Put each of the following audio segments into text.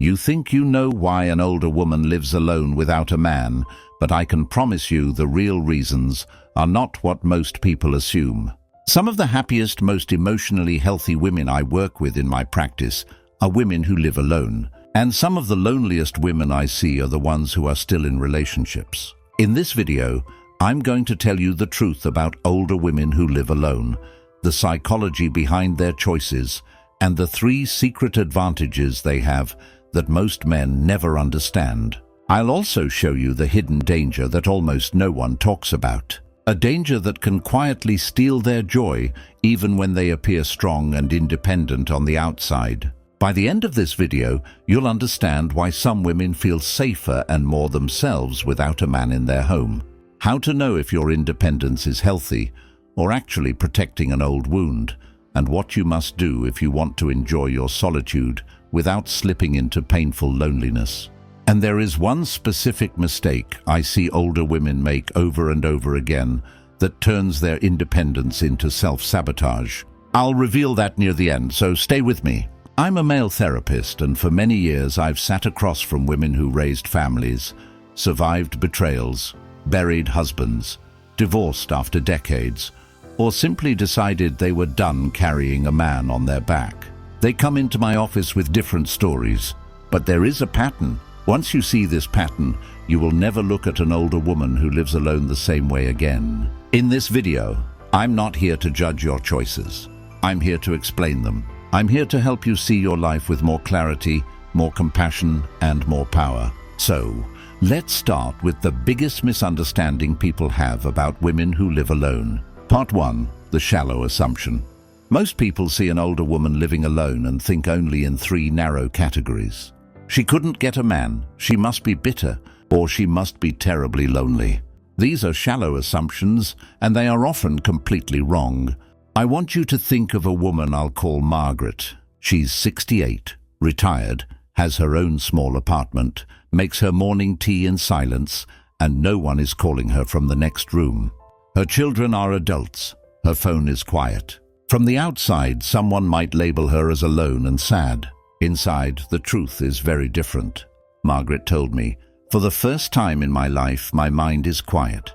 You think you know why an older woman lives alone without a man, but I can promise you the real reasons are not what most people assume. Some of the happiest, most emotionally healthy women I work with in my practice are women who live alone, and some of the loneliest women I see are the ones who are still in relationships. In this video, I'm going to tell you the truth about older women who live alone, the psychology behind their choices, and the 3 secret advantages they have that most men never understand. I'll also show you the hidden danger that almost no one talks about. A danger that can quietly steal their joy even when they appear strong and independent on the outside. By the end of this video, you'll understand why some women feel safer and more themselves without a man in their home. How to know if your independence is healthy or actually protecting an old wound, and what you must do if you want to enjoy your solitude without slipping into painful loneliness. And there is one specific mistake I see older women make over and over again that turns their independence into self-sabotage. I'll reveal that near the end, so stay with me. I'm a male therapist, and for many years I've sat across from women who raised families, survived betrayals, buried husbands, divorced after decades, or simply decided they were done carrying a man on their back. They come into my office with different stories, but there is a pattern. Once you see this pattern, you will never look at an older woman who lives alone the same way again. In this video, I'm not here to judge your choices. I'm here to explain them. I'm here to help you see your life with more clarity, more compassion, and more power. So, let's start with the biggest misunderstanding people have about women who live alone. Part 1. The shallow assumption. Most people see an older woman living alone and think only in 3 narrow categories. She couldn't get a man, she must be bitter, or she must be terribly lonely. These are shallow assumptions, and they are often completely wrong. I want you to think of a woman I'll call Margaret. She's 68, retired, has her own small apartment, makes her morning tea in silence, and no one is calling her from the next room. Her children are adults. Her phone is quiet. From the outside, someone might label her as alone and sad. Inside, the truth is very different. Margaret told me, "For the first time in my life, my mind is quiet.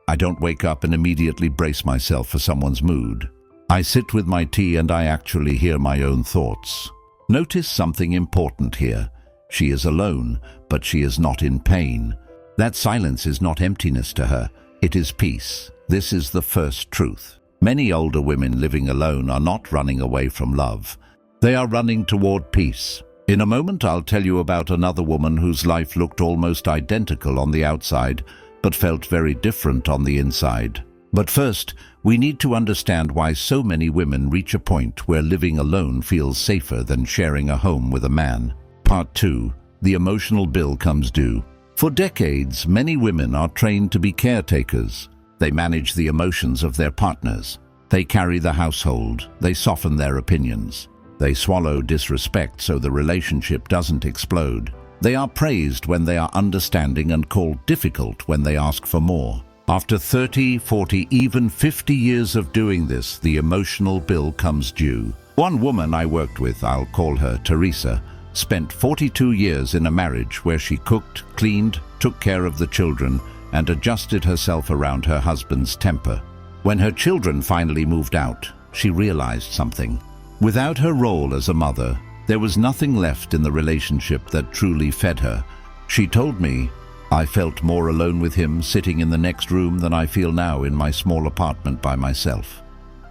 I don't wake up and immediately brace myself for someone's mood. I sit with my tea and I actually hear my own thoughts." Notice something important here. She is alone, but she is not in pain. That silence is not emptiness to her. It is peace. This is the first truth. Many older women living alone are not running away from love. They are running toward peace. In a moment, I'll tell you about another woman whose life looked almost identical on the outside, but felt very different on the inside. But first, we need to understand why so many women reach a point where living alone feels safer than sharing a home with a man. Part 2. The emotional bill comes due. For decades, many women are trained to be caretakers. They manage the emotions of their partners. They carry the household. They soften their opinions. They swallow disrespect so the relationship doesn't explode. They are praised when they are understanding and called difficult when they ask for more. After 30, 40, even 50 years of doing this, the emotional bill comes due. One woman I worked with, I'll call her Teresa, spent 42 years in a marriage where she cooked, cleaned, took care of the children, and adjusted herself around her husband's temper. When her children finally moved out, she realized something. Without her role as a mother, there was nothing left in the relationship that truly fed her. She told me, "I felt more alone with him sitting in the next room than I feel now in my small apartment by myself."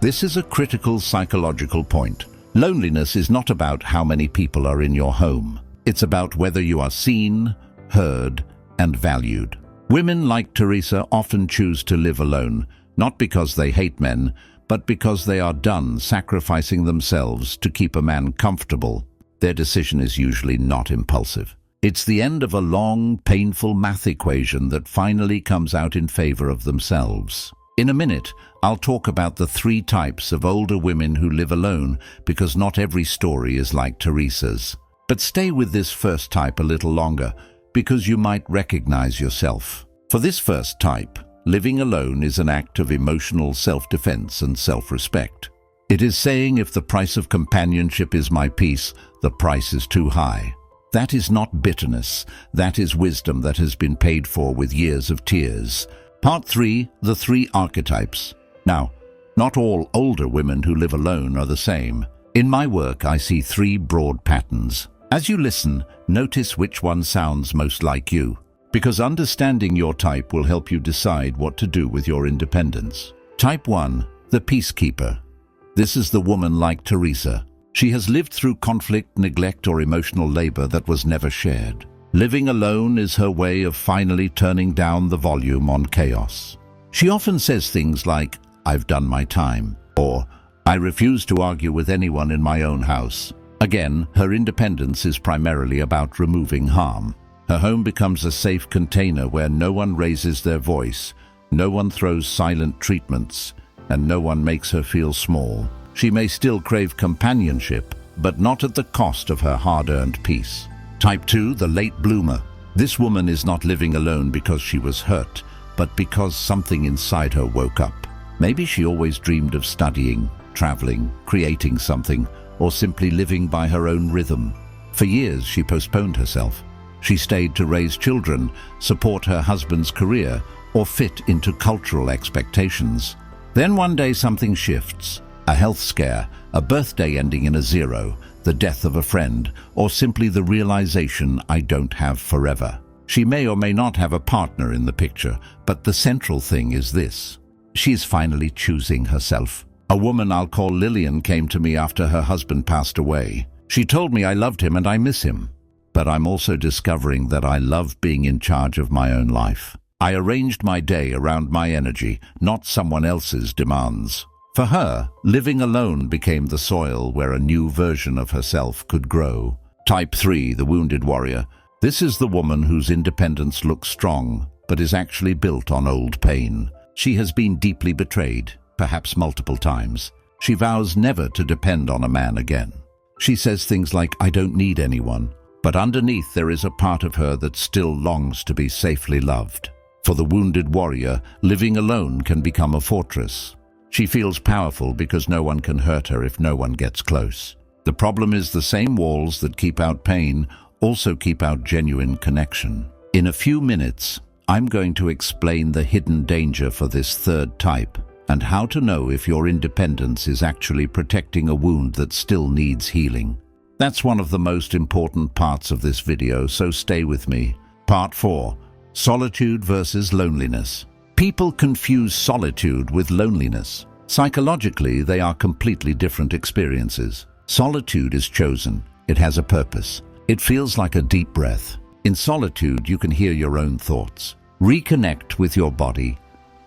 This is a critical psychological point. Loneliness is not about how many people are in your home. It's about whether you are seen, heard, and valued. Women like Teresa often choose to live alone, not because they hate men, but because they are done sacrificing themselves to keep a man comfortable. Their decision is usually not impulsive. It's the end of a long, painful math equation that finally comes out in favor of themselves. In a minute, I'll talk about the 3 types of older women who live alone, because not every story is like Teresa's. But stay with this first type a little longer, because you might recognize yourself. For this first type, living alone is an act of emotional self-defense and self-respect. It is saying, if the price of companionship is my peace, the price is too high. That is not bitterness. That is wisdom that has been paid for with years of tears. Part 3. The 3 archetypes. Now, not all older women who live alone are the same. In my work, I see 3 broad patterns. As you listen, notice which one sounds most like you, because understanding your type will help you decide what to do with your independence. Type 1. The peacekeeper. This is the woman like Teresa. She has lived through conflict, neglect, or emotional labor that was never shared. Living alone is her way of finally turning down the volume on chaos. She often says things like, "I've done my time," or "I refuse to argue with anyone in my own house." Again, her independence is primarily about removing harm. Her home becomes a safe container where no one raises their voice, no one throws silent treatments, and no one makes her feel small. She may still crave companionship, but not at the cost of her hard-earned peace. Type 2, the late bloomer. This woman is not living alone because she was hurt, but because something inside her woke up. Maybe she always dreamed of studying, traveling, creating something, or simply living by her own rhythm. For years, she postponed herself. She stayed to raise children, support her husband's career, or fit into cultural expectations. Then one day something shifts. A health scare, a birthday ending in a 0, the death of a friend, or simply the realization I don't have forever. She may or may not have a partner in the picture, but the central thing is this. She's finally choosing herself. A woman I'll call Lillian came to me after her husband passed away. She told me I loved him and I miss him. But I'm also discovering that I love being in charge of my own life. I arranged my day around my energy, not someone else's demands. For her, living alone became the soil where a new version of herself could grow. Type 3, the wounded warrior. This is the woman whose independence looks strong, but is actually built on old pain. She has been deeply betrayed, perhaps multiple times. She vows never to depend on a man again. She says things like, "I don't need anyone," but underneath there is a part of her that still longs to be safely loved. For the wounded warrior, living alone can become a fortress. She feels powerful because no one can hurt her if no one gets close. The problem is the same walls that keep out pain also keep out genuine connection. In a few minutes, I'm going to explain the hidden danger for this 3rd type and how to know if your independence is actually protecting a wound that still needs healing. That's one of the most important parts of this video, so stay with me. Part 4. Solitude versus loneliness. People confuse solitude with loneliness. Psychologically, they are completely different experiences. Solitude is chosen. It has a purpose. It feels like a deep breath. In solitude, you can hear your own thoughts, reconnect with your body,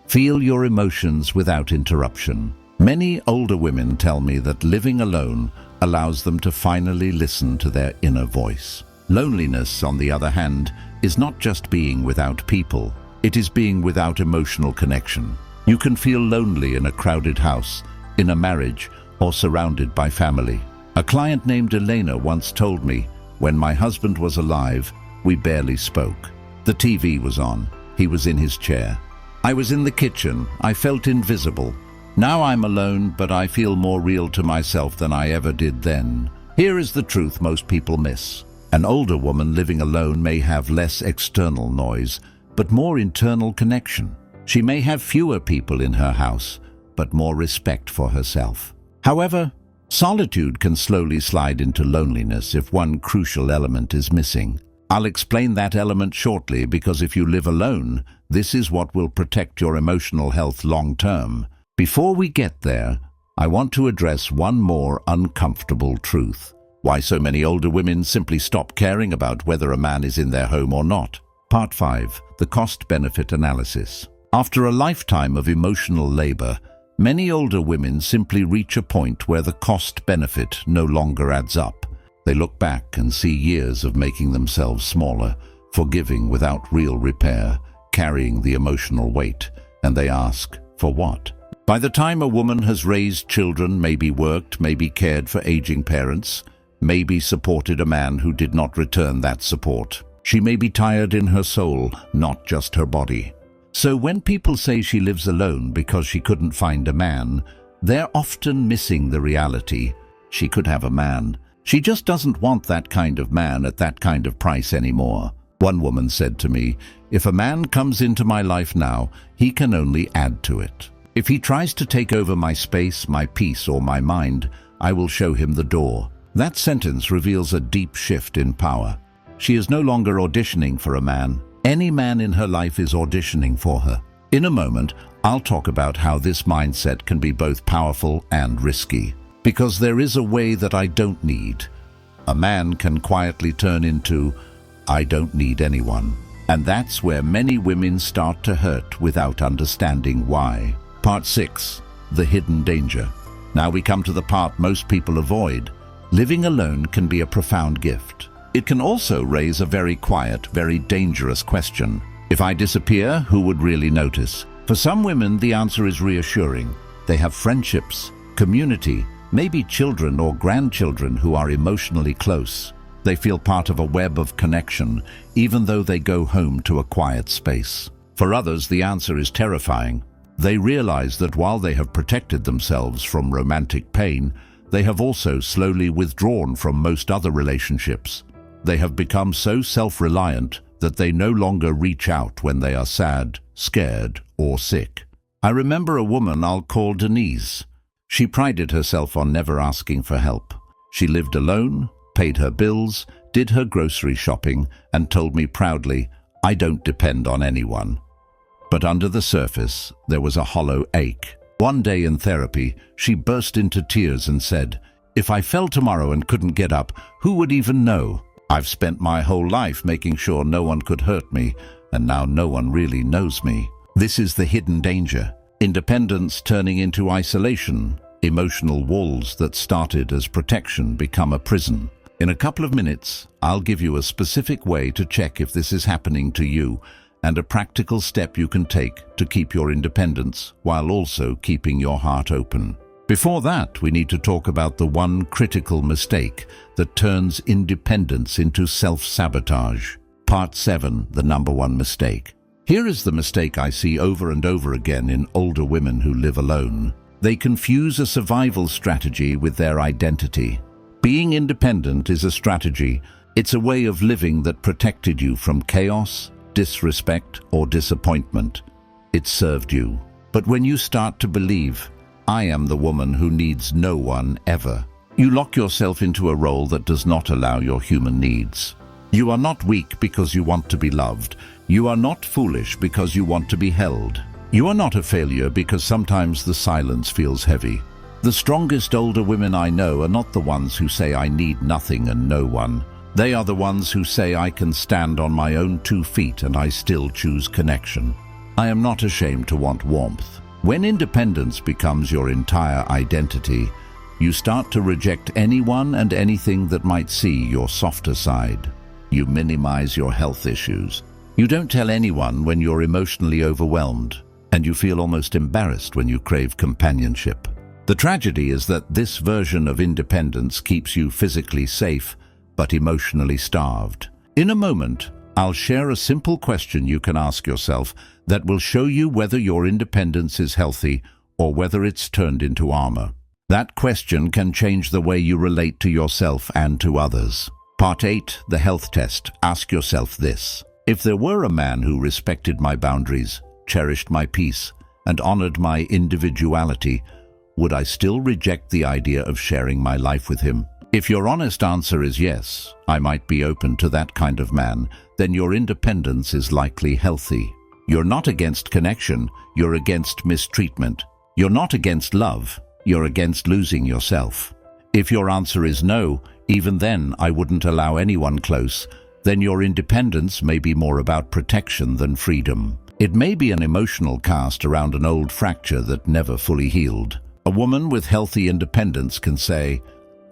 feel your emotions without interruption. Many older women tell me that living alone allows them to finally listen to their inner voice. Loneliness, on the other hand, is not just being without people. It is being without emotional connection. You can feel lonely in a crowded house, in a marriage, or surrounded by family. A client named Elena once told me, "When my husband was alive, we barely spoke. The TV was on. He was in his chair. I was in the kitchen. I felt invisible. Now I'm alone, but I feel more real to myself than I ever did then." Here is the truth most people miss. An older woman living alone may have less external noise, but more internal connection. She may have fewer people in her house, but more respect for herself. However, solitude can slowly slide into loneliness if one crucial element is missing. I'll explain that element shortly, because if you live alone, this is what will protect your emotional health long term. Before we get there, I want to address one more uncomfortable truth. Why so many older women simply stop caring about whether a man is in their home or not. Part 5. The cost-benefit analysis. After a lifetime of emotional labor, many older women simply reach a point where the cost-benefit no longer adds up. They look back and see years of making themselves smaller, forgiving without real repair, carrying the emotional weight, and they ask, for what? By the time a woman has raised children, maybe worked, maybe cared for aging parents, maybe supported a man who did not return that support, she may be tired in her soul, not just her body. So when people say she lives alone because she couldn't find a man, they're often missing the reality. She could have a man. She just doesn't want that kind of man at that kind of price anymore. One woman said to me, "If a man comes into my life now, he can only add to it. If he tries to take over my space, my peace, or my mind, I will show him the door." That sentence reveals a deep shift in power. She is no longer auditioning for a man. Any man in her life is auditioning for her. In a moment, I'll talk about how this mindset can be both powerful and risky. Because there is a way that I don't need. A man can quietly turn into, "I don't need anyone." And that's where many women start to hurt without understanding why. Part 6. The hidden danger. Now we come to the part most people avoid. Living alone can be a profound gift. It can also raise a very quiet, very dangerous question. If I disappear, who would really notice? For some women, the answer is reassuring. They have friendships, community, maybe children or grandchildren who are emotionally close. They feel part of a web of connection, even though they go home to a quiet space. For others, the answer is terrifying. They realize that while they have protected themselves from romantic pain, they have also slowly withdrawn from most other relationships. They have become so self-reliant that they no longer reach out when they are sad, scared, or sick. I remember a woman I'll call Denise. She prided herself on never asking for help. She lived alone, paid her bills, did her grocery shopping, and told me proudly, "I don't depend on anyone." But under the surface, there was a hollow ache. One day in therapy, she burst into tears and said, "If I fell tomorrow and couldn't get up, who would even know? I've spent my whole life making sure no one could hurt me, and now no one really knows me." This is the hidden danger. Independence turning into isolation. Emotional walls that started as protection become a prison. In a couple of minutes, I'll give you a specific way to check if this is happening to you and a practical step you can take to keep your independence while also keeping your heart open. Before that, we need to talk about the one critical mistake that turns independence into self-sabotage. Part 7, the number one mistake. Here is the mistake I see over and over again in older women who live alone. They confuse a survival strategy with their identity. Being independent is a strategy. It's a way of living that protected you from chaos, disrespect, or disappointment. It served you. But when you start to believe, "I am the woman who needs no one ever," you lock yourself into a role that does not allow your human needs. You are not weak because you want to be loved. You are not foolish because you want to be held. You are not a failure because sometimes the silence feels heavy. The strongest older women I know are not the ones who say I need nothing and no one. They are the ones who say I can stand on my own 2 feet and I still choose connection. I am not ashamed to want warmth. When independence becomes your entire identity, you start to reject anyone and anything that might see your softer side. You minimize your health issues. You don't tell anyone when you're emotionally overwhelmed, and you feel almost embarrassed when you crave companionship. The tragedy is that this version of independence keeps you physically safe, but emotionally starved. In a moment, I'll share a simple question you can ask yourself that will show you whether your independence is healthy or whether it's turned into armor. That question can change the way you relate to yourself and to others. Part 8, the health test. Ask yourself this. If there were a man who respected my boundaries, cherished my peace, and honored my individuality, would I still reject the idea of sharing my life with him? If your honest answer is yes, I might be open to that kind of man, then your independence is likely healthy. You're not against connection, you're against mistreatment. You're not against love, you're against losing yourself. If your answer is no, even then I wouldn't allow anyone close, then your independence may be more about protection than freedom. It may be an emotional cast around an old fracture that never fully healed. A woman with healthy independence can say,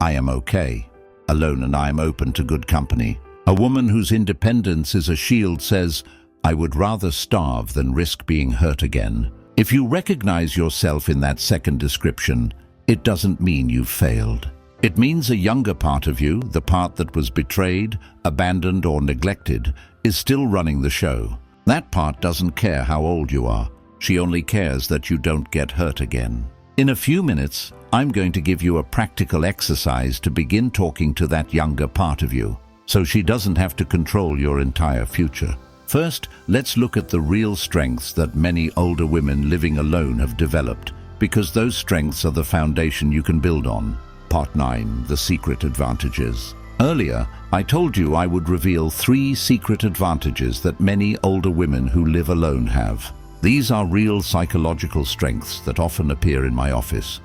"I am okay, alone, and I am open to good company." A woman whose independence is a shield says, "I would rather starve than risk being hurt again." If you recognize yourself in that second description, it doesn't mean you've failed. It means a younger part of you, the part that was betrayed, abandoned, or neglected, is still running the show. That part doesn't care how old you are. She only cares that you don't get hurt again. In a few minutes, I'm going to give you a practical exercise to begin talking to that younger part of you, so she doesn't have to control your entire future. First, let's look at the real strengths that many older women living alone have developed, because those strengths are the foundation you can build on. Part 9. The secret advantages. Earlier, I told you I would reveal 3 secret advantages that many older women who live alone have. These are real psychological strengths that often appear in my office.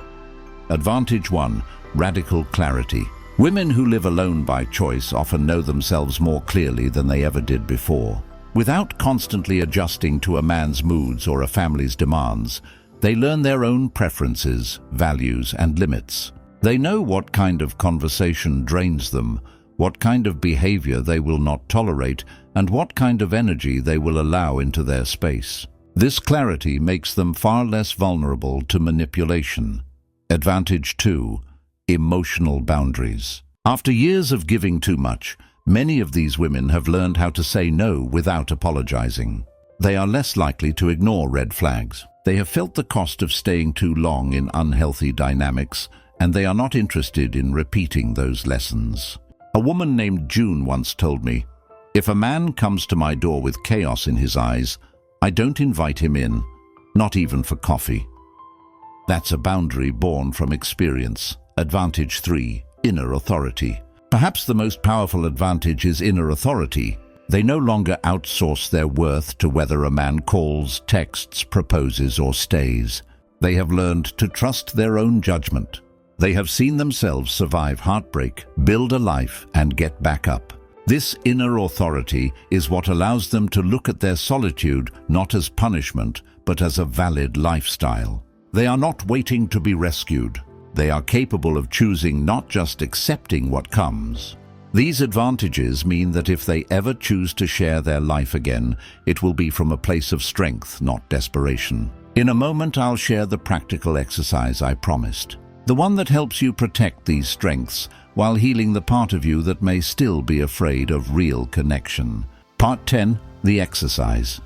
Advantage 1. Radical clarity. Women who live alone by choice often know themselves more clearly than they ever did before. Without constantly adjusting to a man's moods or a family's demands, they learn their own preferences, values, and limits. They know what kind of conversation drains them, what kind of behavior they will not tolerate, and what kind of energy they will allow into their space. This clarity makes them far less vulnerable to manipulation. Advantage 2. Emotional boundaries. After years of giving too much, many of these women have learned how to say no without apologizing. They are less likely to ignore red flags. They have felt the cost of staying too long in unhealthy dynamics, and they are not interested in repeating those lessons. A woman named June once told me, "If a man comes to my door with chaos in his eyes, I don't invite him in, not even for coffee." That's a boundary born from experience. Advantage 3. Inner authority. Perhaps the most powerful advantage is inner authority. They no longer outsource their worth to whether a man calls, texts, proposes, or stays. They have learned to trust their own judgment. They have seen themselves survive heartbreak, build a life, and get back up. This inner authority is what allows them to look at their solitude not as punishment, but as a valid lifestyle. They are not waiting to be rescued. They are capable of choosing, not just accepting what comes. These advantages mean that if they ever choose to share their life again, it will be from a place of strength, not desperation. In a moment, I'll share the practical exercise I promised. The one that helps you protect these strengths while healing the part of you that may still be afraid of real connection. Part 10. The exercise.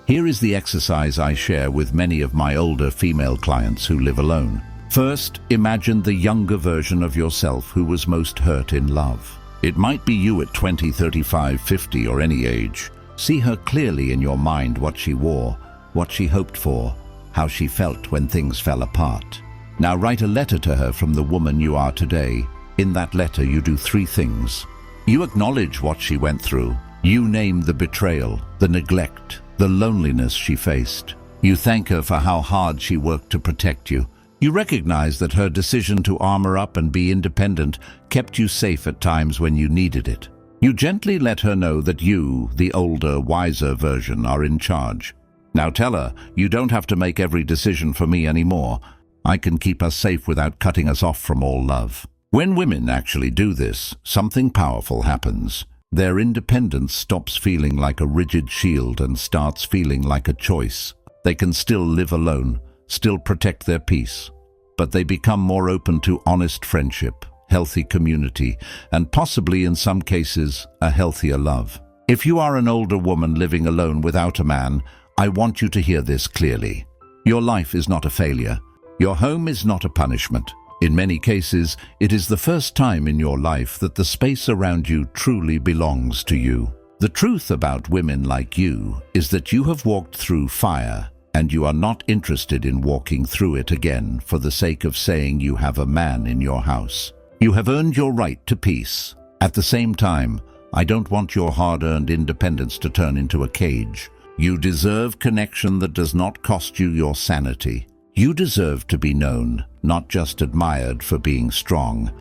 Here is the exercise I share with many of my older female clients who live alone. First, imagine the younger version of yourself who was most hurt in love. It might be you at 20, 35, 50, or any age. See her clearly in your mind: what she wore, what she hoped for, how she felt when things fell apart. Now write a letter to her from the woman you are today. In that letter, you do 3 things. You acknowledge what she went through. You name the betrayal, the neglect, the loneliness she faced. You thank her for how hard she worked to protect you. You recognize that her decision to armor up and be independent kept you safe at times when you needed it. You gently let her know that you, the older, wiser version, are in charge. Now tell her, you don't have to make every decision for me anymore. I can keep us safe without cutting us off from all love. When women actually do this, something powerful happens. Their independence stops feeling like a rigid shield and starts feeling like a choice. They can still live alone, still protect their peace, but they become more open to honest friendship, healthy community, and possibly in some cases, a healthier love. If you are an older woman living alone without a man, I want you to hear this clearly. Your life is not a failure. Your home is not a punishment. In many cases, it is the first time in your life that the space around you truly belongs to you. The truth about women like you is that you have walked through fire, and you are not interested in walking through it again for the sake of saying you have a man in your house. You have earned your right to peace. At the same time, I don't want your hard-earned independence to turn into a cage. You deserve connection that does not cost you your sanity. You deserve to be known, not just admired for being strong.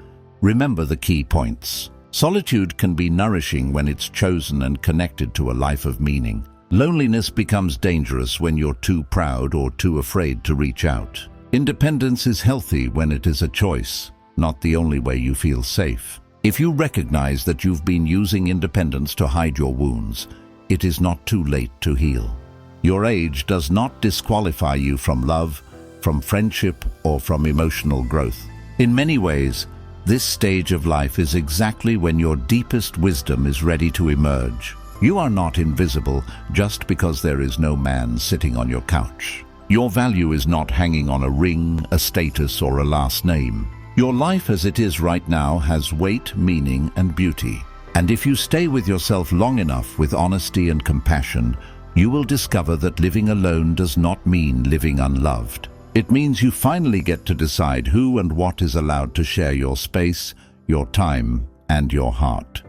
Remember the key points. Solitude can be nourishing when it's chosen and connected to a life of meaning. Loneliness becomes dangerous when you're too proud or too afraid to reach out. Independence is healthy when it is a choice, not the only way you feel safe. If you recognize that you've been using independence to hide your wounds, it is not too late to heal. Your age does not disqualify you from love, from friendship, or from emotional growth. In many ways, this stage of life is exactly when your deepest wisdom is ready to emerge. You are not invisible just because there is no man sitting on your couch. Your value is not hanging on a ring, a status, or a last name. Your life as it is right now has weight, meaning, and beauty. And if you stay with yourself long enough with honesty and compassion, you will discover that living alone does not mean living unloved. It means you finally get to decide who and what is allowed to share your space, your time, and your heart.